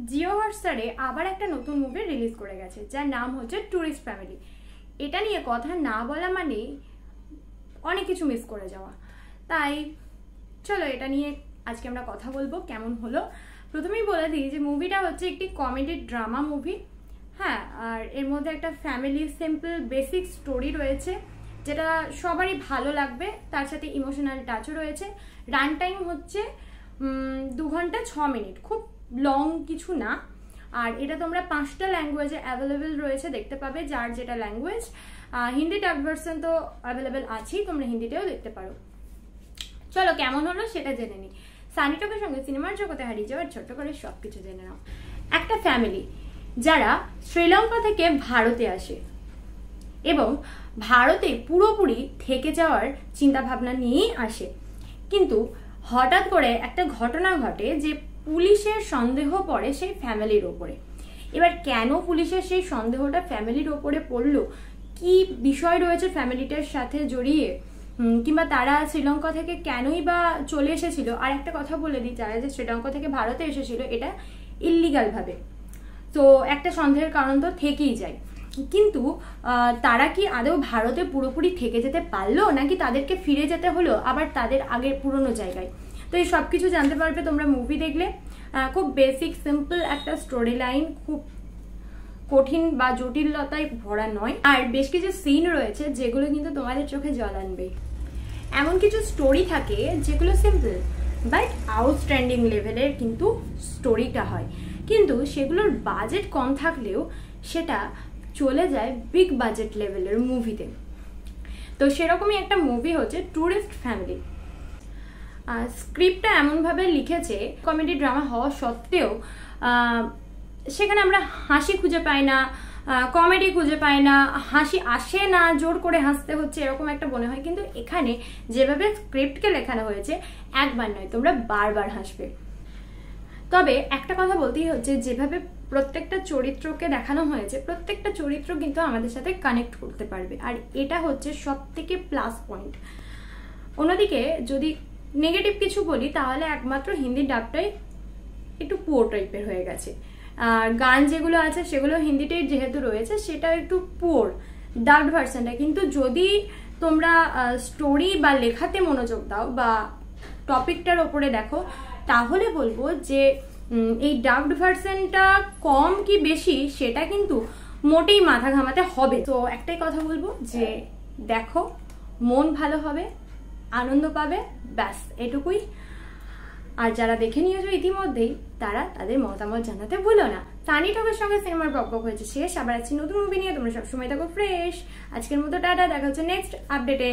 জিও হটস্টারে আবার একটা নতুন মুভি রিলিজ করে গেছে, যার নাম হচ্ছে ট্যুরিস্ট ফ্যামিলি। এটা নিয়ে কথা না বলা মানে অনেক কিছু মিস করে যাওয়া। তাই চলো এটা নিয়ে আজকে আমরা কথা বলবো। কেমন হলো প্রথমেই বলে দিই যে মুভিটা হচ্ছে একটি কমেডি ড্রামা মুভি। হ্যাঁ, আর এর মধ্যে একটা ফ্যামিলি সিম্পল বেসিক স্টোরি রয়েছে যেটা সবারই ভালো লাগবে, তার সাথে ইমোশনাল টাচও রয়েছে। রান টাইম হচ্ছে 2 ঘন্টা 6 মিনিট, খুব লং কিছু না। আর এটা তোমরা 5টা ল্যাঙ্গুয়েজে অ্যাভেলেবেল রয়েছে, দেখতে পাবে যার যেটা ল্যাঙ্গুয়েজ। হিন্দি ডাব ভার্সন তো অ্যাভেলেবেল আছেই, তোমরা হিন্দিতেও দেখতে পারো। চলো কেমন হলো সেটা জেনে নিই। সানি টকের সঙ্গে সিনেমার জগতে হারিয়ে যাওয়ার ছোট্ট করে সবকিছু জেনে নাও। একটা ফ্যামিলি যারা শ্রীলঙ্কা থেকে ভারতে আসে এবং ভারতে পুরোপুরি থেকে যাওয়ার চিন্তা ভাবনা নিয়েই আসে, কিন্তু হঠাৎ করে একটা ঘটনা ঘটে যে পুলিশের সন্দেহ পড়ে সেই ফ্যামিলির ওপরে। এবার কেন পুলিশের সেই সন্দেহটা ফ্যামিলির ওপরে পড়লো, কি বিষয় রয়েছে ফ্যামিলিটার সাথে জড়িয়ে, কিংবা তারা শ্রীলঙ্কা থেকে কেনই বা চলে এসেছিল। আর একটা কথা বলে দিই, যারা যে শ্রীলঙ্কা থেকে ভারতে এসেছিল এটা ইল্লিগাল ভাবে, তো একটা সন্দেহের কারণ তো থেকেই যায়। কিন্তু তারা কি আদৌ ভারতে পুরোপুরি থেকে যেতে পারলো, নাকি তাদেরকে ফিরে যেতে হলো আবার তাদের আগের পুরনো জায়গায়? তো এই সব কিছু জানতে পারবে তোমরা মুভি দেখলে। খুব বেসিক সিম্পল একটা স্টোরি লাইন, খুব কঠিন বা জটিলতায় ভরা নয়। আর বেশ কিছু সিন রয়েছে যেগুলো কিন্তু তোমাদের চোখে জল আনবে। এমন কিছু স্টোরি থাকে যেগুলো সিম্পল বাট আউটস্ট্যান্ডিং লেভেলের কিন্তু স্টোরিটা হয়, কিন্তু সেগুলোর বাজেট কম থাকলেও সেটা চলে যায় বিগ বাজেট লেভেলের মুভিতে। তো সেরকমই একটা মুভি হচ্ছে ট্যুরিস্ট ফ্যামিলি। স্ক্রিপ্টটা এমনভাবে লিখেছে, কমেডি ড্রামা হওয়া সত্ত্বেও সেখানে আমরা হাসি খুঁজে পাই না, কমেডি খুঁজে পাই না, হাসি আসে না, জোর করে হাসতে হচ্ছে এরকম একটা মনে হয়। কিন্তু এখানে যেভাবে স্ক্রিপ্টকে লেখানো হয়েছে, একবার নয় তোমরা বারবার হাসবে। তবে একটা কথা বলতেই হচ্ছে, যেভাবে প্রত্যেকটা চরিত্রকে দেখানো হয়েছে, প্রত্যেকটা চরিত্র কিন্তু আমাদের সাথে কানেক্ট করতে পারবে, আর এটা হচ্ছে সব থেকে প্লাস পয়েন্ট। অন্যদিকে যদি নেগেটিভ কিছু বলি তাহলে একমাত্র হিন্দি ডাবটাই একটু পুয়ার টাইপের হয়ে গেছে। আর গান যেগুলো আছে সেগুলো হিন্দিতেই যেহেতু রয়েছে, সেটা একটু পুয়ার ডাবড ভার্সনটা। কিন্তু যদি তোমরা স্টোরি বা লেখাতে মনোযোগ দাও বা টপিকটার ওপরে দেখো, তাহলে বলবো যে এই ডাবড ভার্সনটা কম কি বেশি সেটা কিন্তু মোটেই মাথা ঘামাতে হবে। তো একটাই কথা বলবো যে দেখো, মন ভালো হবে, আনন্দ পাবে, ব্যাস এটুকুই। আর যারা দেখে নিয়েছো ইতিমধ্যেই, তারা তাদের মতামত জানাতে ভুলো না। সানি টকের সঙ্গে সিনেমার বকবক হয়েছে শেষ, আবার আছি নতুন মুভি নিয়ে। তোমরা সবসময় থাকো ফ্রেশ। আজকের মতো টাটা, দেখা হচ্ছে নেক্সট আপডেটে।